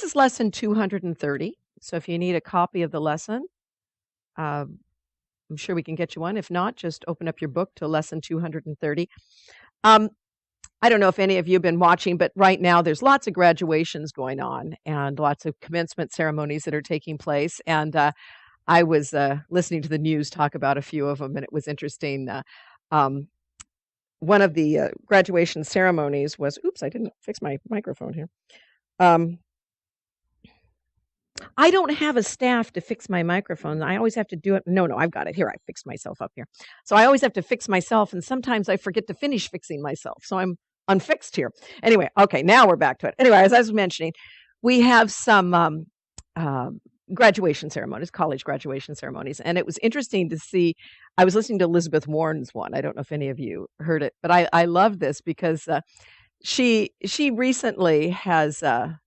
is lesson 230. So if you need a copy of the lesson, I'm sure we can get you one. If not, just open up your book to lesson 230. I don't know if any of you have been watching, but right now there's lots of graduations going on and lots of commencement ceremonies that are taking place. And I was listening to the news talk about a few of them, and it was interesting. One of the graduation ceremonies was, oops, I didn't fix my microphone here. I don't have a staff to fix my microphone. I always have to do it. No, I've got it here. I fixed myself up here. So I always have to fix myself, and sometimes I forget to finish fixing myself. So I'm unfixed here. Anyway, okay, now we're back to it. Anyway, as I was mentioning, we have some graduation ceremonies, college graduation ceremonies, and it was interesting to see. I was listening to Elizabeth Warren's one. I don't know if any of you heard it, but I love this because she recently has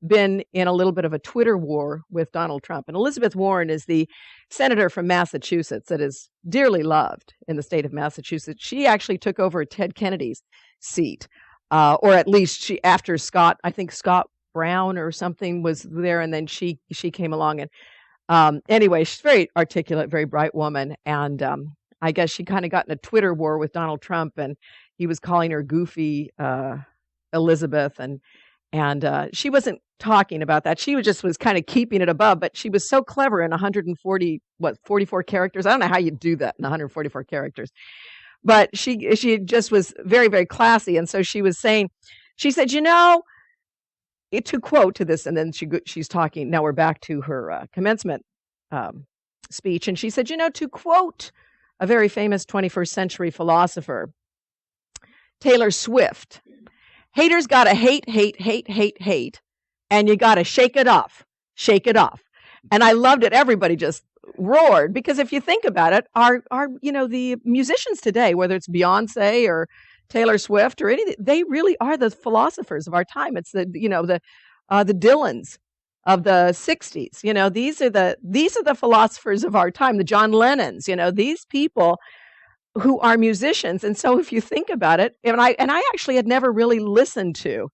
been in a little bit of a Twitter war with Donald Trump. And Elizabeth Warren is the senator from Massachusetts that is dearly loved in the state of Massachusetts. She actually took over Ted Kennedy's seat, or at least after Scott, I think Scott Brown or something was there, and then she came along. And anyway, she's very articulate, very bright woman. And I guess she kind of got in a Twitter war with Donald Trump, and he was calling her goofy Elizabeth, and she wasn't talking about that. She was kind of keeping it above, but she was so clever in 44 characters. I don't know how you do that in 144 characters, but she just was very, very classy. And so she was saying, she said, to quote to this, and then she's talking. Now we're back to her commencement speech, and she said, to quote a very famous 21st century philosopher, Taylor Swift, haters got to hate, and you got to shake it off. And I loved it. Everybody just roared, because if you think about it, our the musicians today, whether it's Beyonce or Taylor Swift or anything, they really are the philosophers of our time. It's the Dylans of the 60s. These are the philosophers of our time, the John Lennons, these people who are musicians. And so if you think about it, and I actually had never really listened to,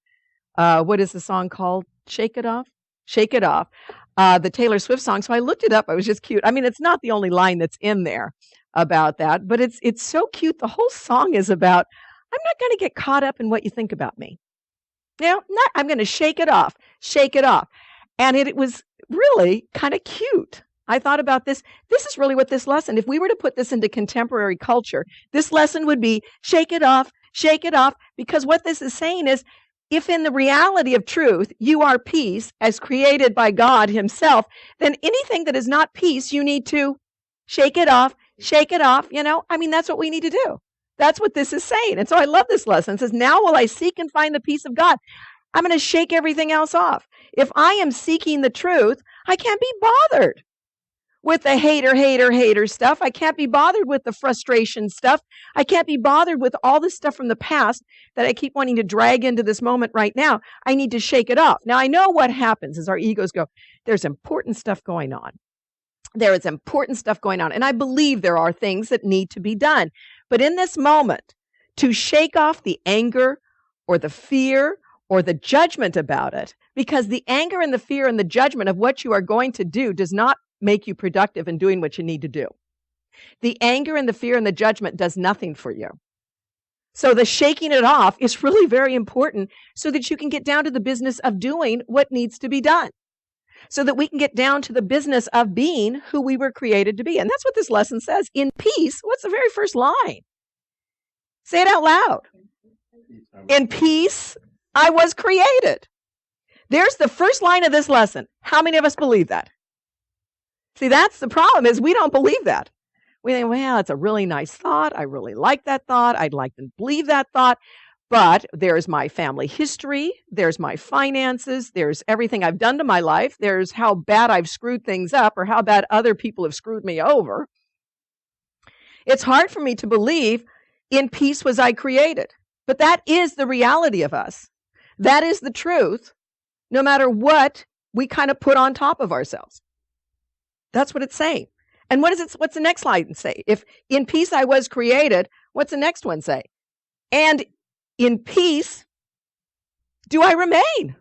what is the song called? Shake It Off, the Taylor Swift song. So I looked it up. I was just cute. I mean, it's not the only line that's in there about that, but it's so cute. The whole song is about, I'm not going to get caught up in what you think about me. I'm going to shake it off. And it was really kind of cute. I thought about this. This is really what this lesson, if we were to put this into contemporary culture, this lesson would be shake it off, because what this is saying is, if in the reality of truth, you are peace as created by God himself, then anything that is not peace, you need to shake it off. That's what we need to do. That's what this is saying. And so I love this lesson. It says, now will I seek and find the peace of God. I'm going to shake everything else off. If I am seeking the truth, I can't be bothered with the hater stuff. I can't be bothered with the frustration stuff. I can't be bothered with all this stuff from the past that I keep wanting to drag into this moment right now. I need to shake it off. Now, I know what happens is our egos go, there's important stuff going on. And I believe there are things that need to be done. But in this moment, to shake off the anger or the fear or the judgment about it, because the anger and the fear and the judgment of what you are going to do does not make you productive in doing what you need to do. The anger and the fear and the judgment does nothing for you. So the shaking it off is really very important so that you can get down to the business of doing what needs to be done. So that we can get down to the business of being who we were created to be. And that's what this lesson says. In peace, what's the very first line? Say it out loud. In peace, I was created. There's the first line of this lesson. How many of us believe that? See, that's the problem, is we don't believe that. We think, well, it's a really nice thought. I really like that thought. I'd like to believe that thought. But there's my family history. There's my finances. There's everything I've done to my life. There's how bad I've screwed things up or how bad other people have screwed me over. It's hard for me to believe in peace was I created. But that is the reality of us. That is the truth, no matter what we kind of put on top of ourselves. That's what it's saying. And what's the next line say? If in peace I was created, what's the next one say? And in peace do I remain.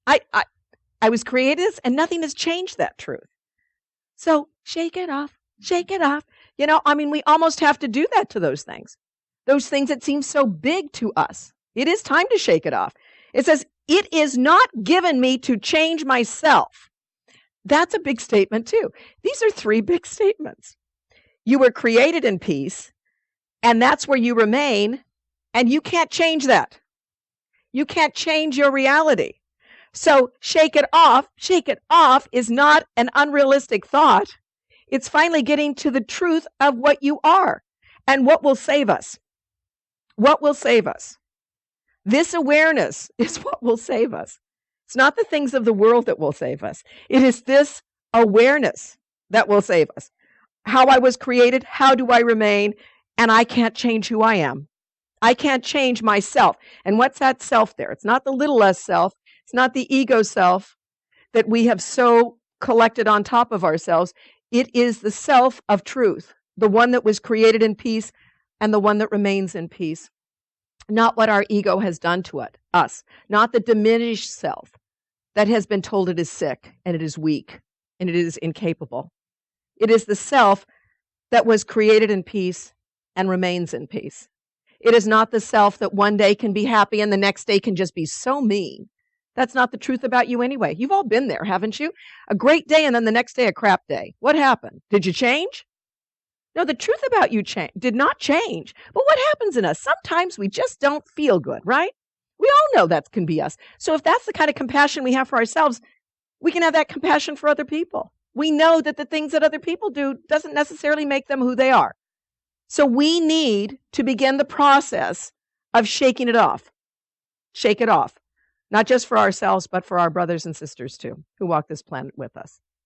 I, I, I was created this, and nothing has changed that truth. So shake it off, shake it off. I mean, we almost have to do that to those things that seem so big to us. It is time to shake it off. It says, it is not given me to change myself. That's a big statement too. These are three big statements. You were created in peace, and that's where you remain, and you can't change that. You can't change your reality. So shake it off is not an unrealistic thought. It's finally getting to the truth of what you are and what will save us. What will save us? This awareness is what will save us. It's not the things of the world that will save us. It is this awareness that will save us. How I was created, how do I remain, and I can't change who I am. I can't change myself. And what's that self there? It's not the little s self. It's not the ego self that we have so collected on top of ourselves. It is the self of truth, the one that was created in peace and the one that remains in peace. Not what our ego has done to us, not the diminished self that has been told it is sick and it is weak and it is incapable. It is the self that was created in peace and remains in peace. It is not the self that one day can be happy and the next day can just be so mean. That's not the truth about you anyway. You've all been there, haven't you? A great day and then the next day a crap day. What happened? Did you change? No, the truth about you did not change. But what happens in us? Sometimes we just don't feel good, right? We all know that can be us. So if that's the kind of compassion we have for ourselves, we can have that compassion for other people. We know that the things that other people do doesn't necessarily make them who they are. So we need to begin the process of shaking it off. Shake it off. Not just for ourselves, but for our brothers and sisters too, who walk this planet with us.